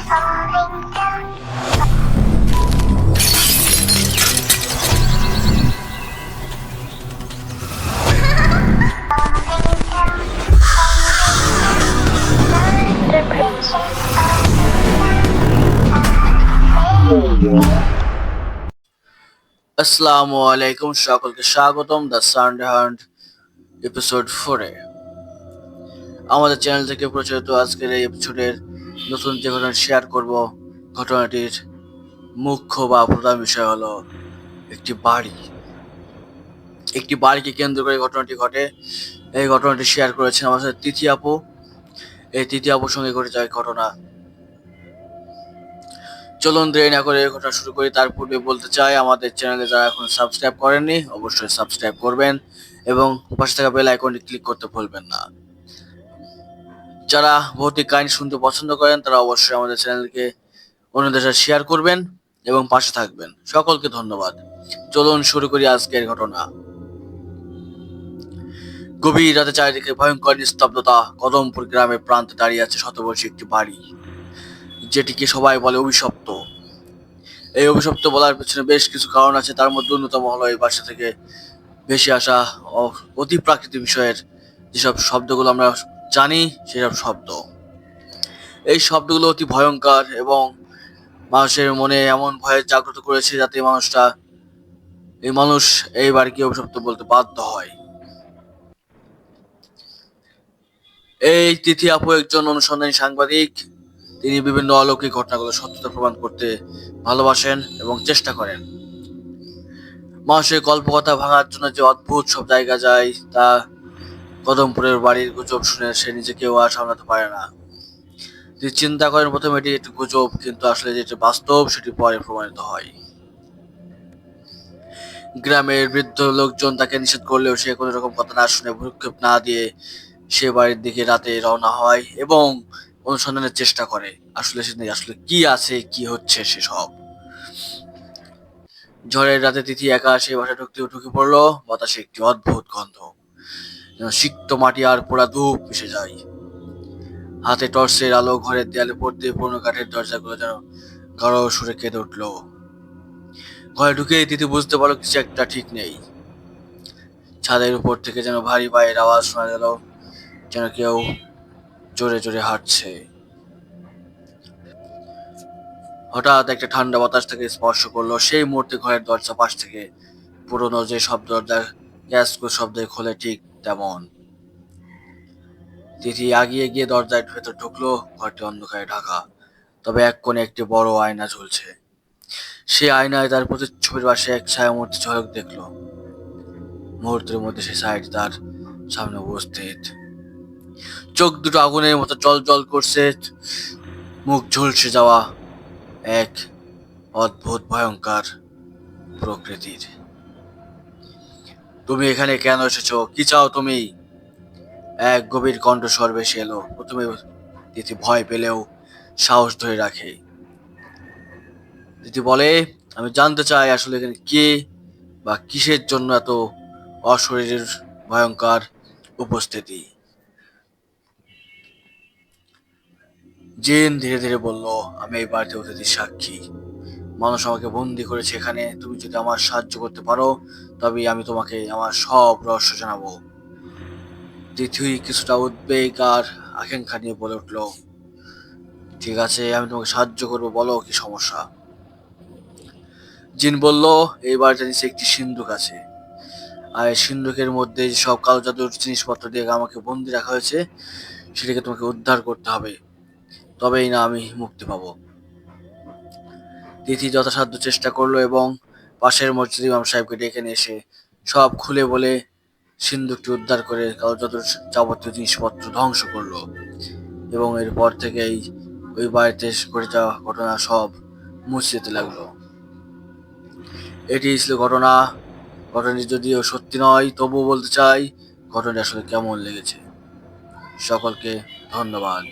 আসসালামু আলাইকুম, সকলকে স্বাগতম দ্য সানডে হান্ট এপিসোড 4-এ। আমাদের চ্যানেল থেকে প্রচারিত আজকের এই এপিসোডের নতুন যে ঘটনা শেয়ার করব, ঘটনাটির মুখ্য বা প্রধান বিষয় হলো একটি বাড়িকে কেন্দ্র করে ঘটনাটি ঘটে। এই ঘটনাটি শেয়ার করেছেন আমার সাথে তিথি আপু। এই তিথি আপুর সঙ্গে ঘটে যায় ঘটনা। চলুন দেরি না করে ঘটনা শুরু করি। তার পূর্বে বলতে চাই, আমাদের চ্যানেলে যারা এখন সাবস্ক্রাইব করেননি অবশ্যই সাবস্ক্রাইব করবেন এবং পাশে থাকা বেল আইকনটি ক্লিক করতে ভুলবেন না। যারা ভৌতিক কাহিনী শুনতে পছন্দ করেন তারা অবশ্যই আমাদের চ্যানেলকে অন্যদের সাথে শেয়ার করবেন এবং পাশে থাকবেন। সকলকে ধন্যবাদ। চলুন শুরু করি আজকের ঘটনা। গভীর রাতে চারিদিকে ভয়ঙ্কর নিস্তব্ধতা। কদমপুর গ্রামের প্রান্তে দাঁড়িয়ে আছে শতবর্ষী একটি বাড়ি, যেটিকে সবাই বলে অভিশপ্ত। এই অভিশপ্ত বলার পেছনে বেশ কিছু কারণ আছে। তার মধ্যে অন্যতম হলো এই বাসা থেকে ভেসে আসা অতি প্রাকৃতিক বিষয়ের যেসব শব্দগুলো আমরা জানি, সেসব শব্দ। এই শব্দগুলো অতি ভয়ঙ্কর এবং মানুষের মনে এমন ভয় জাগ্রত করেছে যাতে মানুষ এই বাড়িকে অভিশপ্ত বলতে বাধ্য হয়। এই তিথি আপু একজন অনুসন্ধানী সাংবাদিক। তিনি বিভিন্ন অলৌকিক ঘটনাগুলো সত্যতা প্রমাণ করতে ভালোবাসেন এবং চেষ্টা করেন। মানুষের কল্পকথা ভাঙার জন্য যে অদ্ভুত সব জায়গা যায়, তা কদমপুরের বাড়ির গুজব শুনে সে নিজেকেও আর সামলাতে পারে না। তিনি চিন্তা করেন প্রথমে এটি একটি গুজব, কিন্তু আসলে যেটি বাস্তব সেটি পরে প্রমাণিত হয়। গ্রামের বৃদ্ধ লোকজন তাকে নিষেধ করলেও সে কোনো রকম কথা না শুনে ভ্রুক্ষেপ না দিয়ে সে বাড়ির দিকে রাতে রওনা হয় এবং অনুসন্ধানের চেষ্টা করে আসলে কি আছে, কি হচ্ছে সেসব। ঝড়ের রাতে তিথি একা সে বাসায় ঢুকে পড়লো। বাতাসে একটি অদ্ভুত গন্ধ, যেন সিক্ত মাটি আর পোড়া ধূপ মিশে যায়। হাতে টর্চের আলো ঘরের দেয়ালে পড়তে পুরনো কাঠের দরজাগুলো যেন গাঢ় সুরে কেঁদে উঠল। ঘরে ঢুকেই তিথি বুঝতে পারলো কিছু একটা ঠিক নেই। ছাদের উপর থেকে যেন ভারী পায়ের আওয়াজ শোনা গেল, যেন কেউ জোরে জোরে হাঁটছে। হঠাৎ একটা ঠান্ডা বাতাস তাকে স্পর্শ করলো। সেই মুহূর্তে ঘরের দরজা পাশ থেকে পুরনো যে শব্দ, দরজা ক্যাস করে শব্দে খোলে, ঠিক তেমন। তিথি আগিয়ে গিয়ে দরজার ভেতর ঢুকলো। ঘরটি অন্ধকারে ঢাকা, তবে এক কোণে একটি বড় আয়না ঝুলছে। সে আয়নায় তার প্রতিচ্ছবির পাশে এক ছায়ামূর্তি ঝলক দেখলো। মুহূর্তের মধ্যে সে ছায়াটি তার সামনে উপস্থিত। চোখ দুটো আগুনের মতো জল জল করছে, মুখ ঝলসে যাওয়া, এক অদ্ভুত ভয়ঙ্কর প্রকৃতির। তুমি এখানে কেন এসেছো? কি চাও তুমি? এক গভীর কণ্ঠস্বর ভেসে এলো। প্রথমে তিথি ভয় পেলেও সাহস ধরে রাখে। তিথি বলে, আমি জানতে চাই আসলে এখানে কে বা কিসের জন্য এত অশরীরের ভয়ঙ্কর উপস্থিতি। জিন ধীরে ধীরে বলল, আমি এই বাড়িতে অতিথির সাক্ষী। মানুষ আমাকে বন্দি করেছে এখানে। তুমি যদি আমার সাহায্য করতে পারো তবে আমি তোমাকে আমার সব রহস্য জানাবো। তিথি কিছুটা উদ্বেগ আর আকাঙ্ক্ষা নিয়ে বলে উঠল, ঠিক আছে, আমি তোমাকে সাহায্য করবো, বলো কি সমস্যা। জিন বলল, এই বাড়িতে নিচে একটি সিন্ধুক আছে, আর এই সিন্ধুকের মধ্যে সব কালো জাদুর জিনিসপত্র দিয়ে আমাকে বন্দি রাখা হয়েছে। সেটাকে তোমাকে উদ্ধার করতে হবে, তবেই না আমি মুক্তি পাবো। তিথি যথাসাধ্য চেষ্টা করলো এবং পাশের মসজিদ ইমাম সাহেবকে ডেকে নিয়ে এসে সব খুলে বলে সিন্ধুকটি উদ্ধার করে কালো জাদুর যাবতীয় জিনিসপত্র ধ্বংস করলো। এবং এরপর থেকেই ওই বাড়িতে ঘটে যাওয়া ঘটনা সব মুছে যেতে লাগলো। এটি ছিল ঘটনা। ঘটনাটি যদিও সত্যি নয়, তবুও বলতে চাই ঘটনাটি আসলে কেমন লেগেছে। সকলকে ধন্যবাদ।